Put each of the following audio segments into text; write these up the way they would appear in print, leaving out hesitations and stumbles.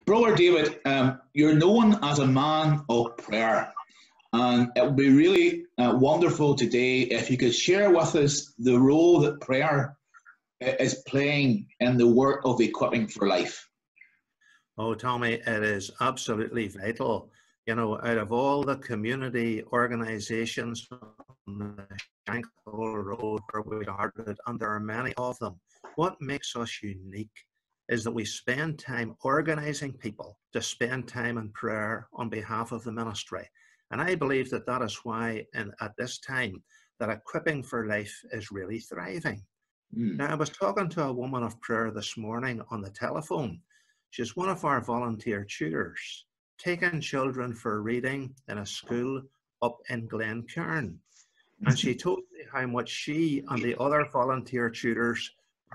Brother David, you're known as a man of prayer, and it would be really wonderful today if you could share with us the role that prayer is playing in the work of equipping for life. Oh, Tommy, it is absolutely vital. You know, out of all the community organisations on the Shankill Road where we started, and there are many of them, what makes us unique is that we spend time organising people to spend time in prayer on behalf of the ministry. And I believe that that is why, at this time, that equipping for life is really thriving. Now, I was talking to a woman of prayer this morning on the telephone. She's one of our volunteer tutors, taking children for reading in a school up in Glencairn. And she told me how much she and the other volunteer tutors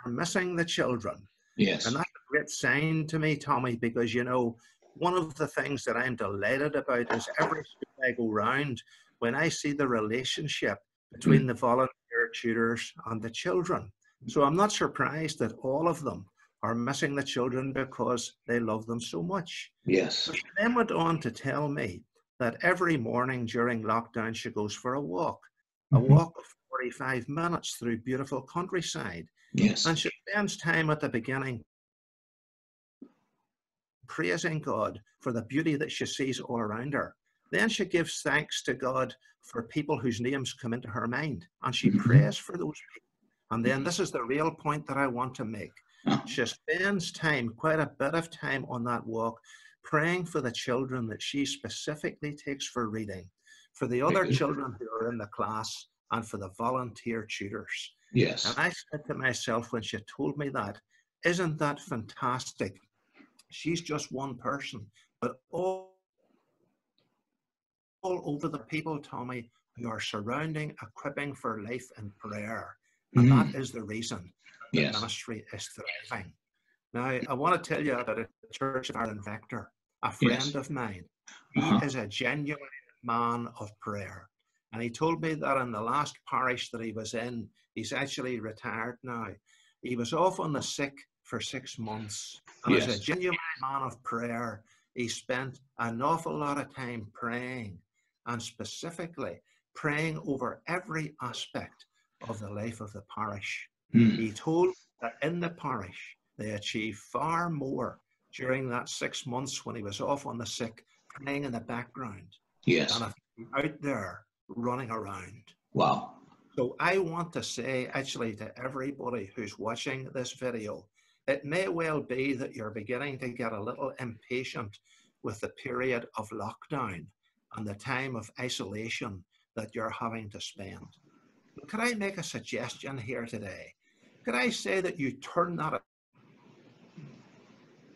are missing the children. Yes. And that's a great sign to me, Tommy, because, you know, one of the things that I'm delighted about is every school I go round, when I see the relationship between the volunteer tutors and the children. So I'm not surprised that all of them are missing the children because they love them so much. Yes. But she then went on to tell me that every morning during lockdown, she goes for a walk of 45 minutes through beautiful countryside. Yes. And she spends time at the beginning praising God for the beauty that she sees all around her. Then she gives thanks to God for people whose names come into her mind, and she prays for those people. And then this is the real point that I want to make. She spends time, quite a bit of time on that walk, praying for the children that she specifically takes for reading, for the other children who are in the class, and for the volunteer tutors. Yes. And I said to myself when she told me that, isn't that fantastic? She's just one person, but all over the people, Tommy, who are surrounding equipping for life and prayer. And that is the reason the ministry is thriving. Now, I want to tell you about a Church of Ireland Vector, a friend of mine. He is a genuine man of prayer. And he told me that in the last parish that he was in, he's actually retired now. He was off on the sick for 6 months. And as a genuine man of prayer, he spent an awful lot of time praying, and specifically praying over every aspect of the life of the parish. He told that in the parish, they achieved far more during that 6 months when he was off on the sick, praying in the background, than if he was out there running around. Wow. So I want to say actually to everybody who's watching this video, it may well be that you're beginning to get a little impatient with the period of lockdown and the time of isolation that you're having to spend. But could I make a suggestion here today? Could I say that you turn that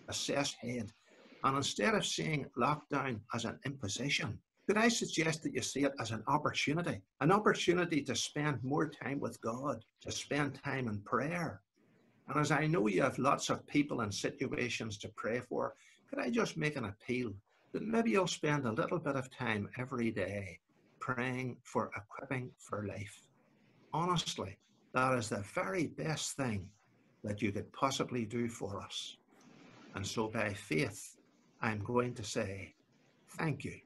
assessed head, and instead of seeing lockdown as an imposition, could I suggest that you see it as an opportunity to spend more time with God, to spend time in prayer? And as I know you have lots of people and situations to pray for, could I just make an appeal that maybe you'll spend a little bit of time every day praying for equipping for life? Honestly, that is the very best thing that you could possibly do for us. And so by faith, I'm going to say, thank you.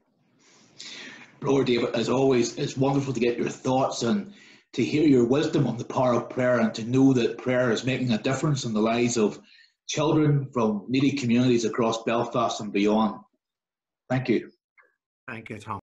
Brother David, as always, it's wonderful to get your thoughts and to hear your wisdom on the power of prayer, and to know that prayer is making a difference in the lives of children from needy communities across Belfast and beyond. Thank you. Thank you, Tom.